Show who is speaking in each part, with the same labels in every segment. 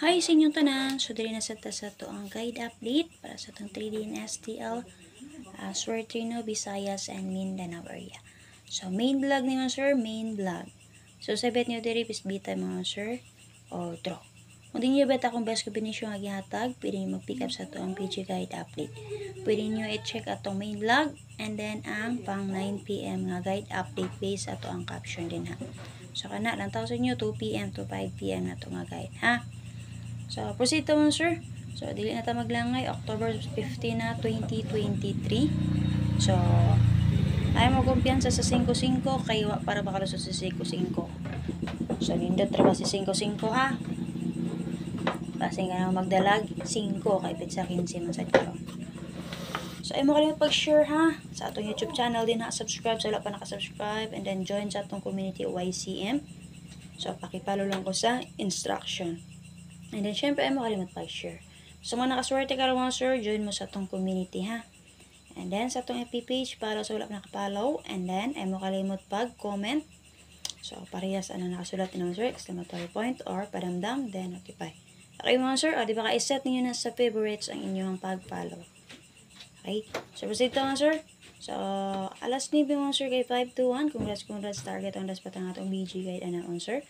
Speaker 1: Hi sa inyong tanan. So, dili na sa to ang guide update para sa itong 3D and STL Suertino, Visayas, and Mindanao area. So, main vlog ni mga sir, main vlog. So, sabit nyo diri bisbita mga sir o draw. Kung di nyo bet akong best combination nga gihatag, pwede nyo mag-pick up sa to ang PG guide update. Pwede nyo i-check atong main vlog and then ang pang 9 PM nga guide update based ato ang caption din ha. So, kana lang tao sa inyo 2 PM to 5 PM na to nga guide ha. So, proceed to mga sir. So, dili na ta maglangay. October 15 na 2023. So, ayaw mo kumpiyansa sa 5-5 kay para makalusot sa 5-5. So, nindot trabaho si 5-5 ha. Kasi nga na magdalag 5 kay pizza 15 man sa karon. So, ay mo kalimut pag-share ha sa atong YouTube channel din ha. Subscribe sa wala pa nakasubscribe and then join sa atong community YCM. So, pakipalo lang ko sa instruction. And then, syempre, ay mo kalimut pag-share. So, mga nakaswerte ka mga sir, join mo sa atong community ha. And then, sa atong FB page, para sa wala pa nakapalaw. And then, ay mo kalimut pag-comment. So, parehas ano nakasulat din mga sir, exclamatory point or padamdam, then notify. Okay mga sir, di ba ka-set ninyo na sa favorites ang inyong pag-follow. Okay, so proceed to mga sir. So, alas 9 mga sir kay 5 to 1. Congrats target on das patang atong BG guide ana on sir.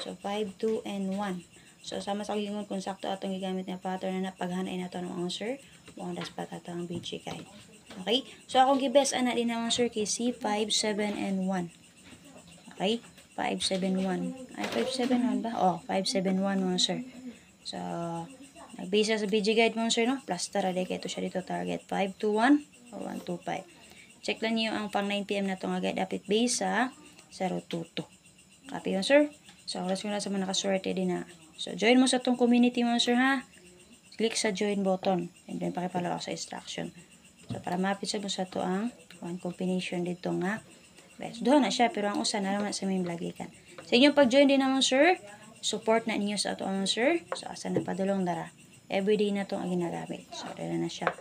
Speaker 1: So, 5, 2, and 1. So, sama sa kagingon kung sakto atong gigamit na pattern na paghanay nato ng mga sir. Mukhang das patata ang BG guide. Okay, so akong gibes ana din naman sir kay C5, 7, and 1. Okay, 5, 7, 1. Ay, 5, 7, 1 ba? Oh, 5, 7, 1 mga sir. So, nagbisa sa BG guide mga sir, no? Plaster, aday kayo siya dito target 5, 2, 1 or 1, 2, 5. Check lang niyo ang pang 9 PM na itong guide update base sa 022. Copy yun sir. So, oras ko na sa mga nakaswerte din na. So, join mo sa itong community mga sir ha. Click sa join button. And then, pakipala ako sa instruction. So, para mapit mo sa ito ang one combination dito nga. Best. Doon na siya, pero ang usa na naman sa main vlogikan. Sa inyong pag-join din naman sir, support na ninyo sa ito ang sir. So, asa na padulong dara. Everyday na itong ginagamit. So, dala na siya.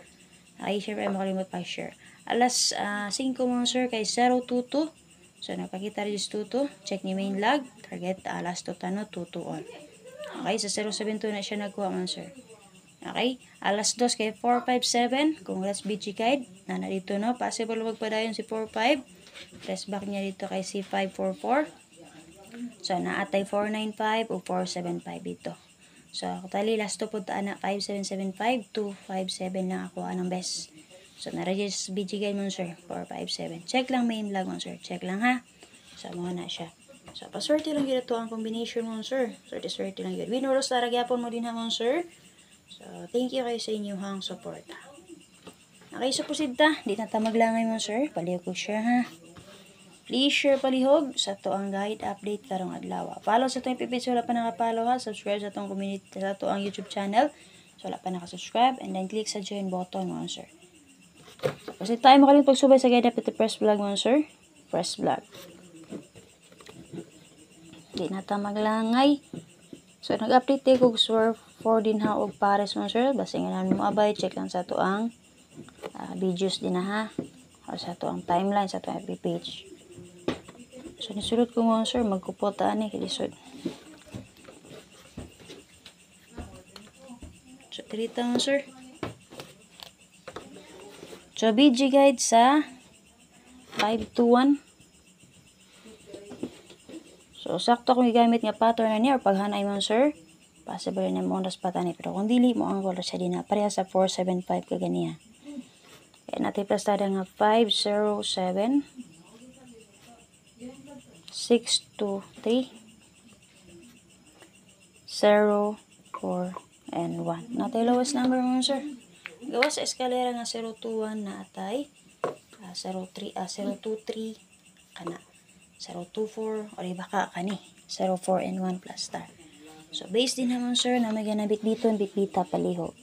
Speaker 1: Okay, syempre, ay makalimot pa-share. Alas 5 mga sir kay 022. So, napakita rin sa 22. Check ni main log. Target alas 2 tano, 2 all. Okay, sa 072 na siya nagkuha mga sir. Okay, alas 2 kay 457. Congrats BG guide. Na dito no. Possible magpadayon si 45. Press back niya dito kay C544. So, naatay 495 o 475 dito. So, tali last to punta na 5775 257 lang ako anong best. So, na-register BG guide mo sir 457. Check lang main log mo sir. Check lang ha. So, mga na siya. So, paswerte lang yun ito ang combination mo sir. Swerte lang yun. Winuros taragyapon mo din ha mo sir. So, thank you kayo sa inyong support. Okay, so proceed ta. Di na ta maglangay mo sir. Palihog ko share ha. Please share palihog sa to ang guide update karong adlaw. Follow sa itong pipit so wala pa nakapollow ha. Subscribe sa itong community sa to ang YouTube channel. So wala pa nakasubscribe. And then click sa join button mo sir. Kasi tayo mo kaling pagsubay sa guide update press vlog mo sir. Press vlog. Di na ta maglangay. So nag-update tayo kung swerve 4 din ha og pares mo sir. Basta nga namin mo abay. Check lang sa to ang videos din na ha. O sa to ang timeline sa to ang FB page. So, nisulot ko mga sir, magkupota ani kilisod. So, tirita mga sir. So, BG guide sa 521. So, sakto kung igamit nga pattern na niya or paghanay mga sir. Possible na mo ondas patani. Pero kung dili mo ang color siya din na pareha sa 475 kaganiya. Kaya natin plastada nga 507. 623 0 4 and 1. Natay lowest number mo sir. Gawas sa eskalera nga 021 na atay 023 kana 024 o di baka kani 04 and 1 plus star. So base din naman sir na may ganabit dito bitbita palihog.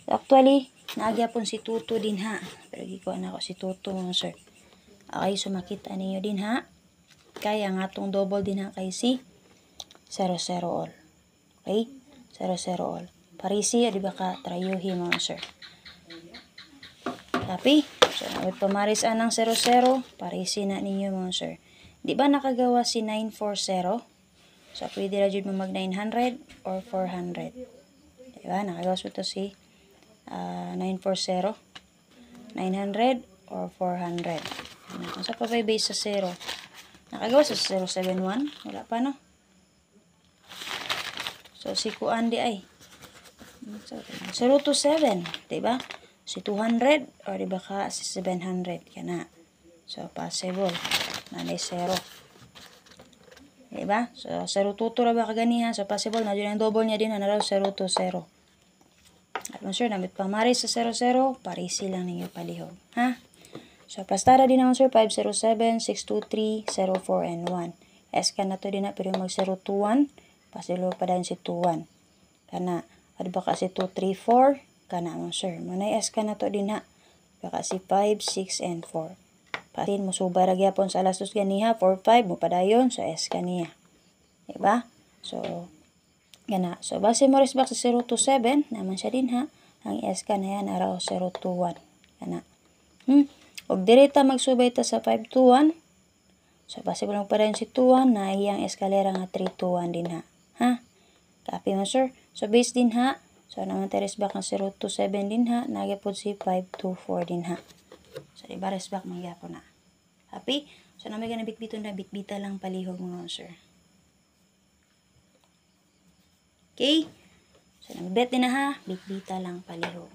Speaker 1: Actually naagyapon si Tuto din ha. Pero gikuha na ako si Tuto mo sir. Okay, so makita ninyo din ha. Kaya nga itong double din ang kay si 00 all. Okay? 00 all. Parisi, di ba ka trayuhi mga sir. Tapi, so nawit pamaris anang 00, parisi na ninyo mga sir. Di ba nakagawa si 940? So, pwede ra jud mo mag 900 or 400. Diba? Nakagawas mo to si 940. 900 or 400. Kung sa pa base sa 0. Nakagawas sa 071. Wala pa, no? So, si kuan di ay. 027. Diba? Si 200 or diba ka si 700. Kana. So, possible. Nanay 0. Diba? So, 022 ra ba kaganiha? So, possible na dyan ang double niya din na raw 020. At sir, namit pa mari sa 00, parisi lang ninyo palihog. Ha? So, pastada din naman sir, 507, 623, 04, and 1. S-can na to din na, pero mag 021, pasilo pa din si 21. Kana, at baka si 234, kana mo sir. Manay S-can na to din ha. Baka si 5, 6, and 4. Patin mo subay ra gyapon sa alas 2 ganiha, 4, 5 mo padayon sa S kaniya. Diba? So gana. So base mo resback sa 027 naman siya din ha. Ang S kaniya na raw 021. Kana. Og direta magsubay ta sa 521. So base mo lang padayon si 21 na iyang eskalera nga 321 din ha. Ha? Copy mo sir. So base din ha. So naman ta resback ang 027 din ha. Nagyapod si 524 din ha. So, diba, resback mangyapon na. Happy? So, namay ka na bitbiton na bitbita lang palihog mga sir. Okay? So, nag-bet din na ha. Bitbita lang palihog.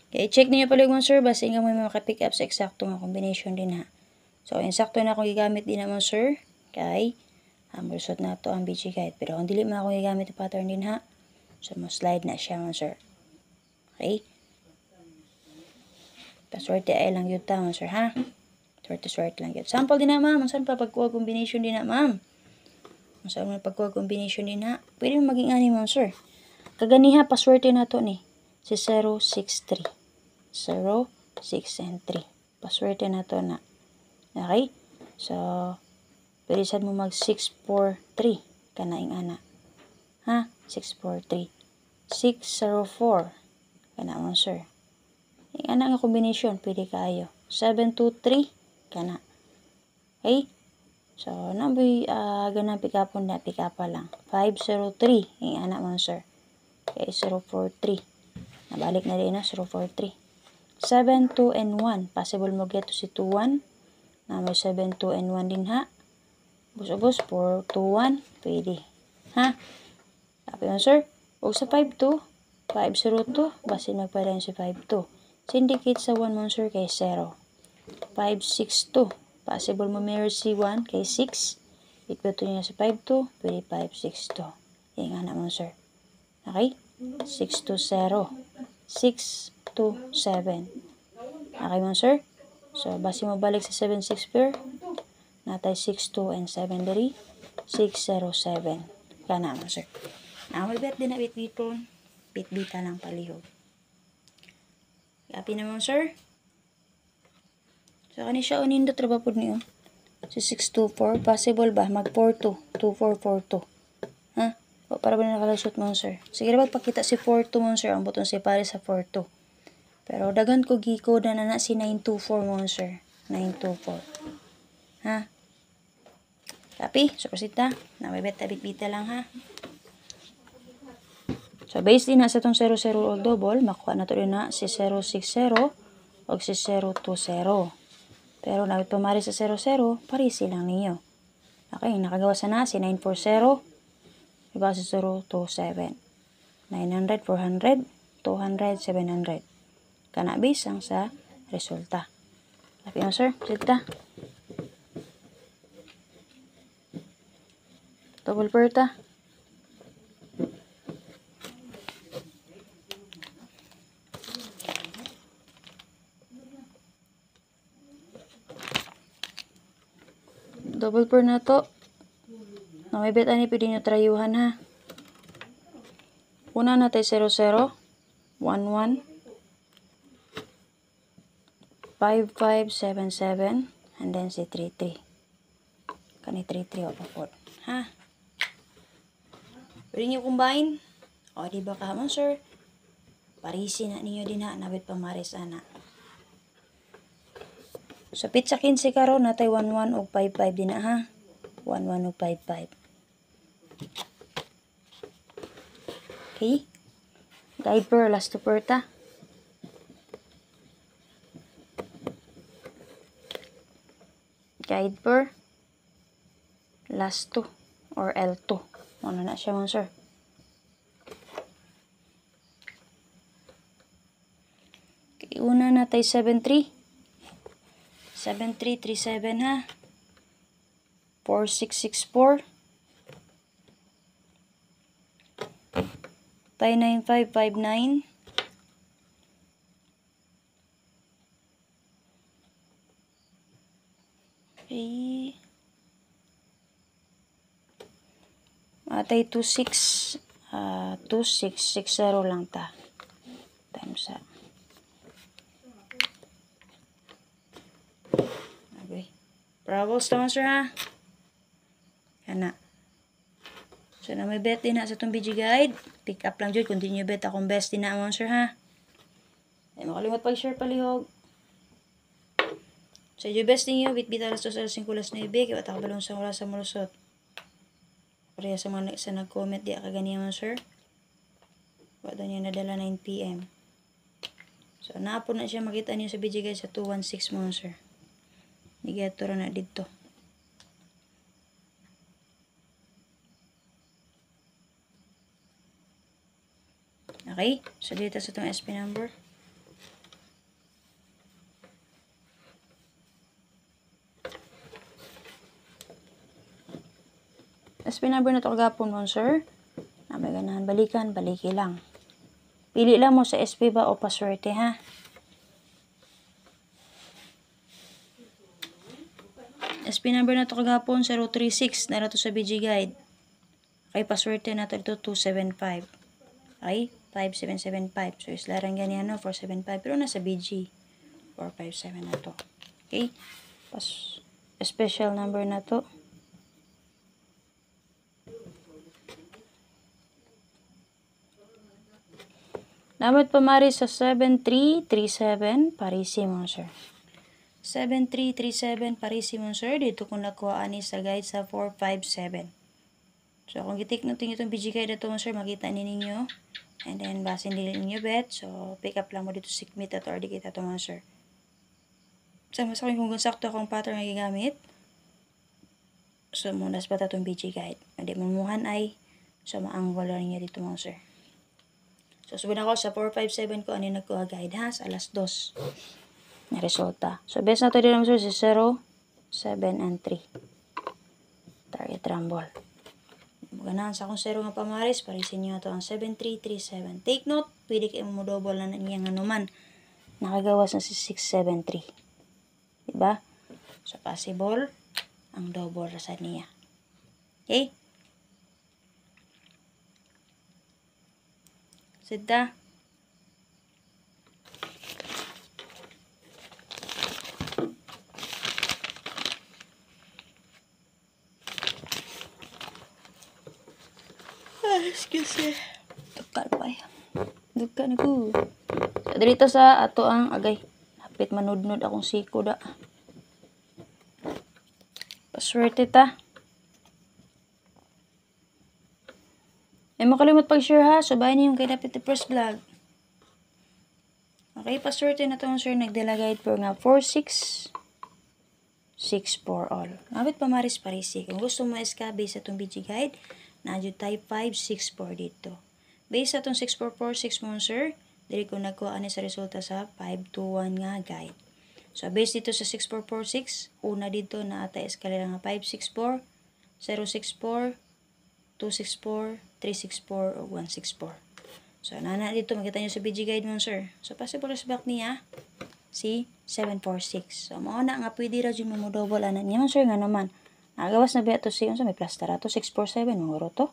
Speaker 1: Okay, check niyo palihog mga sir. Basta nga mo makapick up sa eksakto nga combination din ha. So, insakto na akong gigamit din na mga sir. Kay, result na to ang BG guide. Pero, kung dili mo akong gigamit yung pattern din ha. So, mo slide na siya mga sir. Okay? Paswerte ay lang yun ta, sir, ha? Swerte lang yun. Sample din na, ma'am. Saan pa pagkuha combination din na, ma'am? Saan pa pagkuha combination din na? Pwede mo maging ani, ma'am, sir. Kaganiha, paswerte na to ni. Si 063. 0, 6, and 3. Paswerte na to na. Okay? So, pwede saan mo mag 6, 4, 3. Kanaing ana. Ha? 6, 4, 3. 6, 0, 4. Kana mo, sir. Yung ana nga combination, pwede kayo. 7, 2, 3. Kana. Okay? So, naboy, ganang pick up na, pick up lang. 5, 0, 3. Yung ana mo, sir. Okay, 0, 4, 3. Nabalik na din na, 0, 4, 3. 7, 2, and 1. Possible mo get to si 2, 1. Na may 7, 2, and 1 din ha. Bus-ubos, 4, 2, 1. Pwede. Ha? Sabi mo, sir. O sa 5, 2. 502, basta magpadayon si 52. Syndicate sa 1 monster kay 0. 562, possible mo mirror si 1 kay 6. Itbato niya si 52, pwede 562. Yung anak monster. Okay? 620. 627. Okay monster? So, basta mo balik sa 76 pair. Natay 62 and 7 dari. 607. Kana monster. Now, may bet din na bitbiton. Bitbita lang palihog. Happy naman, sir. So, kani siya unindot ra po niyo. Si 624, possible ba? Mag 42, 2442. Ha? O, para ba na nakalasot mo, sir? Sige na pakita si 42 mo, sir. Ang button si pare sa 42. Pero, dagan ko giko na na si 924 mo, sir. 924. Ha? Happy? So, prosita. Na may beta, bitbita lang, ha? So, based din na sa itong 00 o double, makuha na ito rin na si 060 o si 020. Pero, nawit pamari sa 00, parisi lang ninyo. Okay, nakagawa sa na si 940, iba si 027. 900, 400, 200, 700. Kana bisang sa resulta. Happy mo, sir? Sita. Double perta. Double per na to. Na may bet ani pwede nyo trayuhan ha. Una natin 00, 11, 5577, and then si 33. Kani 33 o papod. Ha? Pwede nyo combine. O, diba ka mo, sir? Parisi na ninyo din ha. Nabit pamaris ana. So pitsa 15 karon natay 11 ug 55 din na ha. 11 ug 55. Okay. Guide per last to perta. Guide per last to or L2. Ano na siya mga sir? Okay, una natay 73. 7337 ha. 4664. Tay 9559. Okay. Atay 26 2660 lang ta. Times sa. Okay. Parables naman sir ha. Kana. So na may bet din na sa itong BG guide. Pick up lang dyan. Continue bet akong best din na mo sir ha. Ay makalimot pag-share palihog. So yung best niyo bit alas 2 alas 5 alas 9. Kaya wata kabalong sa oras sa malusot. Pareha sa mga sa nag-comment di kaganiya mo sir. Wala niya nadala 9 PM. So naapon na siya makita niyo sa BG guide sa 216 mo sir. Nigato na dito. Okay, so dito sa itong SP number. SP number na ito kagapon mo, sir. Na may ganahan balikan, baliki lang. Pili lang mo sa SP ba o paswerte, ha? SP number na ito kagapon, 036. Nara to sa BG guide. Okay, paswerte na ito 275. Okay? 5775. So, islarang ganyan, no? 475. Pero nasa BG. 457 na to. Okay? Special number na to. Dapat pamari sa 7337. Parisi mo, sir. 7337. Parisi mo, sir. Dito kung nakuha ani sa guide sa 457. So, kung gitik natin itong BG guide na ito, sir, makita ninyo. And then, basin din ninyo bet. So, pick up lang mo dito sikmit at or di kita ito mga sir. So, mas kung sakto akong pattern na gigamit. So, munas pa itong BG guide. Hindi mamuhan ay. So, maanggol lang niya dito mga sir. So, subin ako sa 457 ko. Ano yung nagkuha guide ha? Sa alas 2. Na resulta. So, best na ito din mga sir si 0, 7, and 3. Target rumble. Ganahan sa akong 0 nga pamaris, parisin nyo ito ang 7337. Take note, pwede kayo mo double na niya nga naman. Nakagawas na si 673. Diba? So, possible, ang double sa niya. Okay? Sita. Excuse me. Tukal pa yan. Dugkan ko. So, dito sa ato ang agay. Hapit manudnud akong siko da. Paswerte ta. Ay makalimot pag-share ha. Subayin niyo yung kay Dapit the first vlog. Okay, paswerte na to sir. Nagdala guide for nga 4664 all. Ngabit pamaris parisi. Kung gusto mo eskabe sa itong BG guide, nadyo type 564 dito. Based sa itong 6446 mo sir, dili ko nagkuha ani sa resulta sa 521 nga guide. So, based dito sa 6446, una dito na ata eskalera nga 564, 064, 264, 364, o 164. So, nana dito, makita nyo sa BG guide mo sir. So, possible back niya, si 746. So, mauna nga pwede ra dyan mo double anan niya sir nga naman. Nagawas na ba ito siya? So, may plaster ato. 647. Mga to.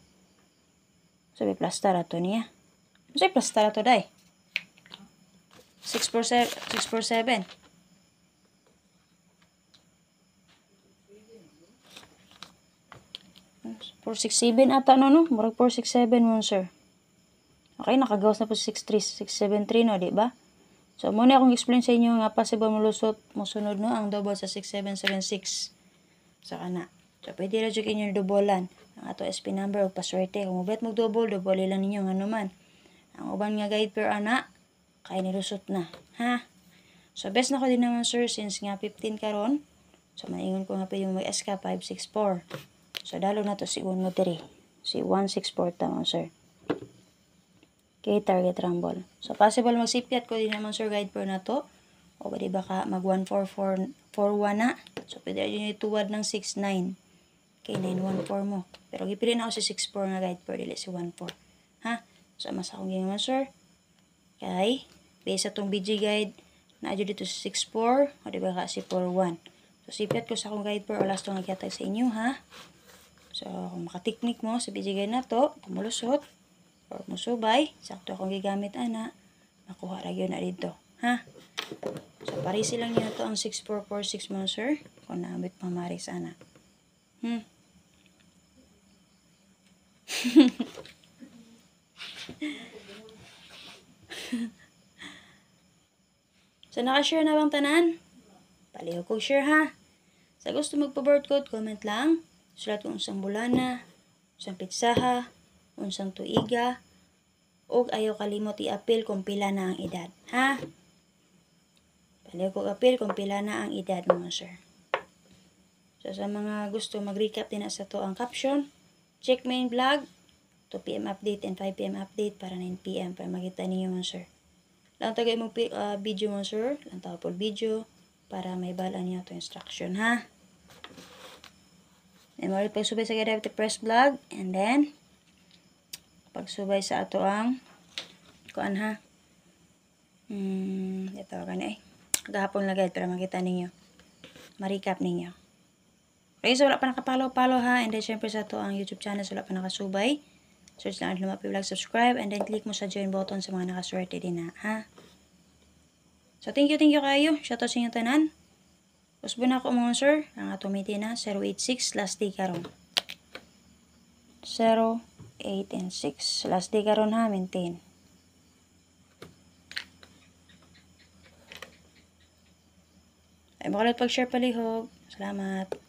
Speaker 1: So, may plaster ato niya. So, may plaster ato day. 647. 467 ata no? Murag 467 mo, sir. Okay, nakagawas na po 673, 673 no, di ba? So, muna akong explain sa inyo nga possible mulusot, musunod no, ang double sa 6776 sa kana. So, pwede rin dyan inyo dobolan ang ato SP number o paswerte. Kung mabet mag-double, double lang ninyo nga naman. Ang uban nga guide per ana, kaya nilusot na. Ha? So, best na ko din naman sir, since nga 15 karon. So, maingon ko nga pa yung mag-SK 564. So, dalo na to si 1 mo 3. Si 164 tamang sir. Okay, target rumble. So, possible magsipyat ko din naman sir guide per na to. O pwede baka mag 14441 na. So, pwede rin yung tuwad ng 69. Okay, 914 mo. Pero gipili na ako si 64 nga guide per dili si 14. Ha? So, mas akong naman sir. Okay. Based sa itong BG guide, na-adyo dito si 64. O diba ka si 41. So, sipyat ko sa akong guide per o last itong nagyatag sa inyo ha. So, kung makatiknik mo sa BG guide na to, kumulusot, or musubay, sakto akong gigamit ana, makuha ra gyud na dito, ha? So parisi lang niya to ang 6446 mo sir, kung naabot pamaris ana. So naka-share na bang tanan? Palihog kog share ha. Sa gusto magpa-birth code, comment lang. Sulat kung unsang bulana, unsang pitsaha, unsang tuiga, ug ayaw kalimot i-apil kung pila na ang edad, ha? Paliw ko apil kung pila na ang edad mo, sir. So, sa mga gusto mag-recap din sa to ang caption, check main vlog, 2 PM update and 5 PM update para 9 PM para makita ninyo mo, sir. Lang tagay mo video mo, sir. Lang tawag po video para may bala niyo to instruction, ha? Then, mo pagsubay sa Gadapti Press Vlog, and then, pagsubay sa ato ang kuan ha. Ito ka na gahapon lagay para makita ninyo. Ma-recap ninyo. Okay, so wala pa nakapalo-palo ha. And then syempre sa to ang YouTube channel, so wala pa nakasubay. Search lang ang Lumapi Vlog, subscribe, and then click mo sa join button sa mga nakaswerte din na ha. So thank you kayo. Shoutout sa inyo tanan. Usbo na ako mga sir. Ang ato meeting na 086 last day karon. 0, 8, and 6. Last day karon ha, maintain. Ay, makulat pag-share palihog. Salamat.